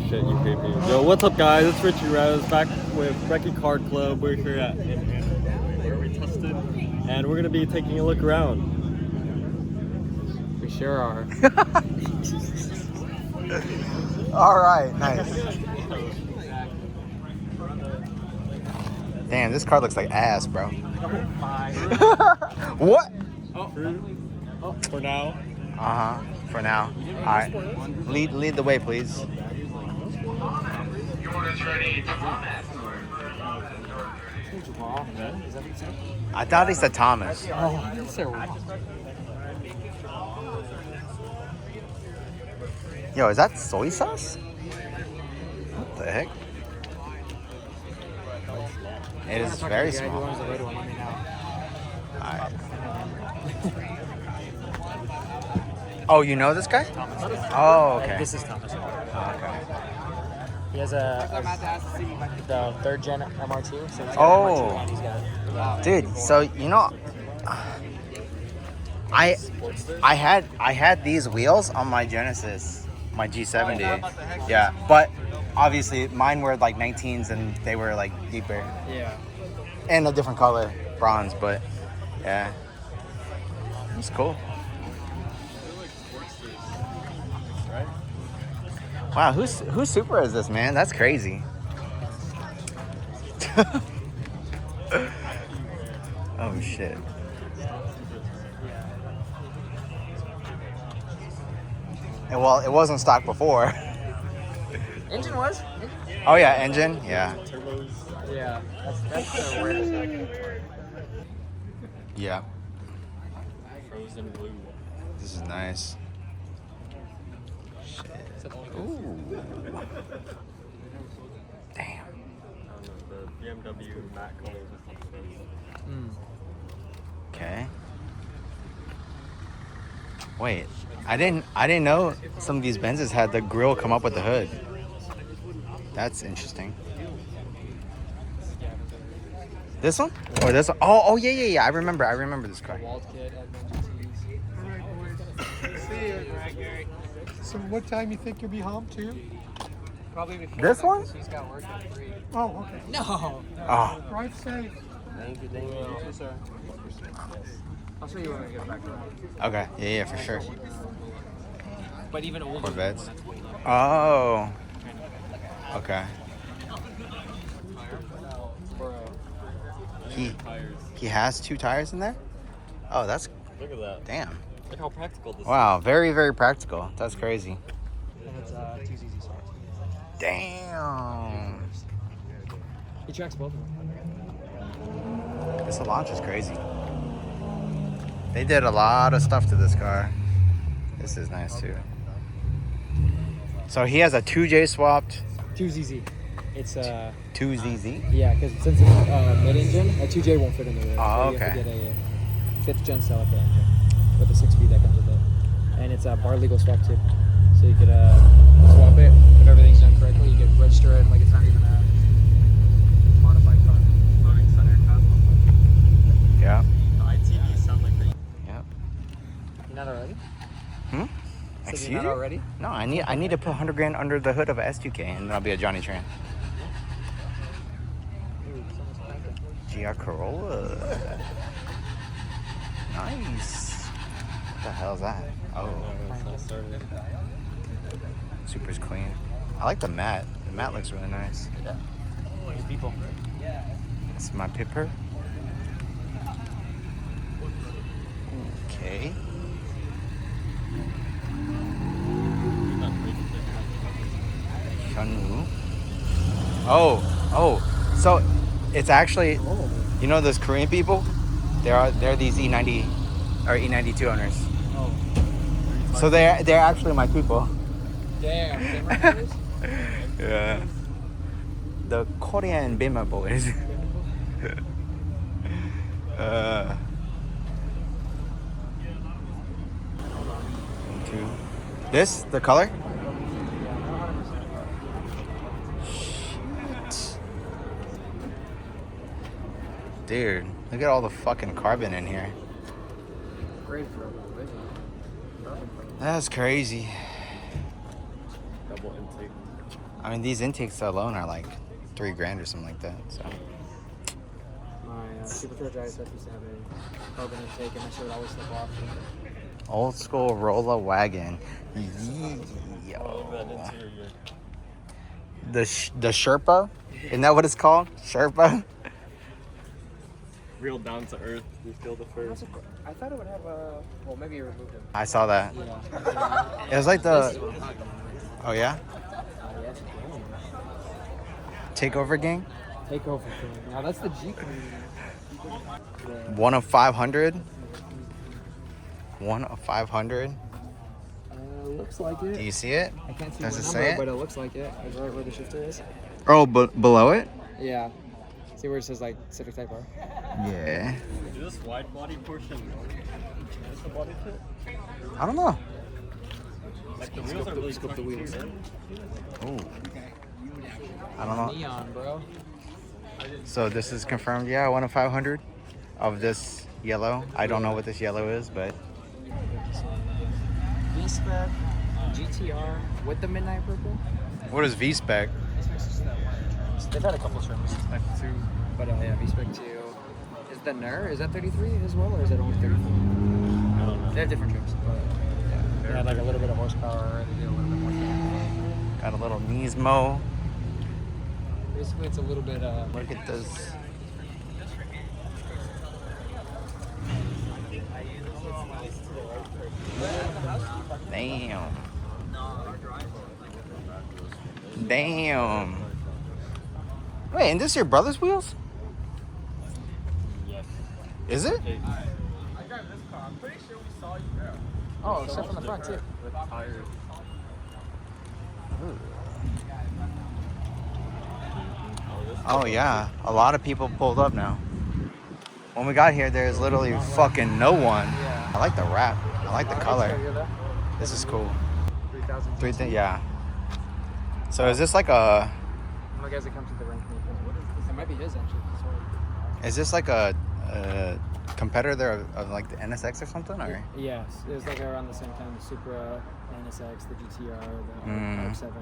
shit, you creepy. Yo, what's up, guys? It's Richie Rose back with Brekkie Car Club. We're here at Tustin, and we're gonna be taking a look around. We sure are. All right, nice. Damn, this car looks like ass, bro. What? For now. For now. All right. Lead the way, please. I thought he said Thomas. Oh, so Yo, is that soy sauce? What the heck? It is very small. Alright. Oh, you know this guy? Oh, okay. This is Thomas. Okay. He has the third gen MR2. So he's got Oh. MR2 and he's got, Dude, so you know, I had these wheels on my Genesis, my G70. Yeah, but obviously mine were like 19s and they were like deeper yeah. and a different color, bronze. But yeah, it's cool. Wow, whose Supra is this, man? That's crazy. Oh shit. And well, it wasn't stock before. Engine was? Oh yeah, engine. Yeah. Yeah. That's the weirdest. Yeah. Frozen blue. This is nice. Shit. Ooh. Damn. The BMW matte colors or something. Okay. Wait, I didn't know some of these Benzes had the grill come up with the hood. That's interesting. This one? Or this one? Oh yeah. I remember this car. So what time you think you'll be home to? Probably before This one? He's got work at 3. Oh, okay. No. Oh. Drive safe. Thank you, sir. I'll show you when we get back around. Okay. Yeah, for sure. But even older. Corvettes. Oh. Okay. He has 2 tires in there? Oh, that's Look at that. damn. Look how practical this Wow, very, very practical. That's crazy. And it's 2 ZZ spots. Damn. He tracks both of them. This launch is crazy. They did a lot of stuff to this car. This is nice too. So he has a 2J swapped. 2ZZ. It's 2ZZ? yeah, because since it's mid-engine, a 2J won't fit in the rear. Oh, so you have to okay. get a 5th gen Celica engine with the 6-speed that comes with it. And it's a bar legal swap too. So you could swap it if everything's done correctly. You could register it like it's not even a modified car. loading center cut. Yeah. The ITVs sound like they. Yep. You're not already? Hmm? Said Excuse you're you? not already? No, I need to put 100 grand under the hood of a S2K and then I'll be a Johnny Tran. GR Corolla. Nice. What the hell is that? Oh, Super's clean. I like the matte. The matte looks really nice. These people. This is my Pipper. Okay. Shanu. Oh. So it's actually, you know those Korean people? They're these E90 or E92 owners. Oh. So they're actually my people. Damn. Yeah. The Korean Bima boys. Two. This the color? Shit. Dude, look at all the fucking carbon in here. Great for original. That's crazy. Double intake. I mean, these intakes alone are like $3,000 or something like that. So My Supercharged ISF used to have a carbon intake, and that shit would always slip off. old school Rolla wagon. Yo. The Sherpa? Isn't that what it's called? Sherpa? Real down to earth. You feel the first. I thought it would have a. Well, maybe you removed it. I saw that. Yeah. It was like This is the. what I'm talking about. Oh yeah? Yes, Takeover gang? Takeover thing. Now that's the G community. One of 500? One of 500? Looks like it. Do you see it? I can't see Does what it number, say it? but it looks like it. It's right where the shifter is. Oh, but below it? Yeah. See where it says like Civic Type R? Yeah. Is this wide body portion? Is this a body kit? I don't know. Like the wheels are really Scope the wheels. Ooh. I don't know. Neon, bro. So this is confirmed, yeah, 1 of 500 of this yellow. I don't know what this yellow is, but V-Spec, GTR with the midnight purple. what is V-Spec? They've had a couple trims. Spec 2. But yeah, V-Spec 2. Is the NER, is that 33 as well, or is it only 34? I don't know. They have different trims, but yeah. They had like a little bit of horsepower, they did a little bit more. Got a little Nismo. Basically, it's a little bit, Look at this. Damn. Damn. Wait, and this your brother's wheels? Yes. Is it? oh, except from the front too. With tires. Oh yeah, a lot of people pulled up now. When we got here, there's literally fucking no one. I like the wrap. I like the color. This is cool. 3,000. Yeah. So is this like a? I guess it comes with the rank. It might be his actually. Is this like a competitor of like the NSX or something, or? Yes, it was like around the same time. The Supra, the NSX, the GTR, the R7,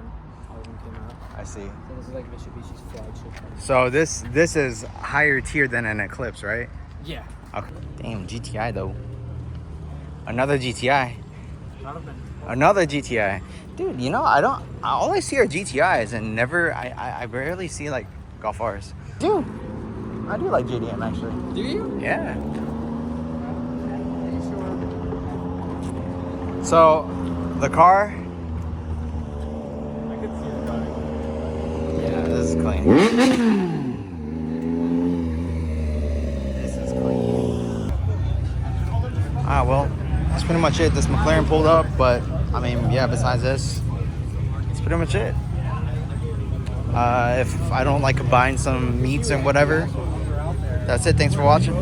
all of them came out. I see. So this is like Mitsubishi's flagship. So this is higher tier than an Eclipse, right? Yeah. Okay. Damn, GTI though. Another GTI. Not of them. Another GTI. Dude, you know, all I see are GTIs and I rarely see like Golf Rs. Dude, I do like JDM actually. Do you? Yeah. So, the car. I could see it driving. Yeah, this is clean. This is clean. Well, that's pretty much it. This McLaren pulled up, but I mean, yeah, besides this, it's pretty much it. If I don't like buying some meats and whatever, that's it. Thanks for watching.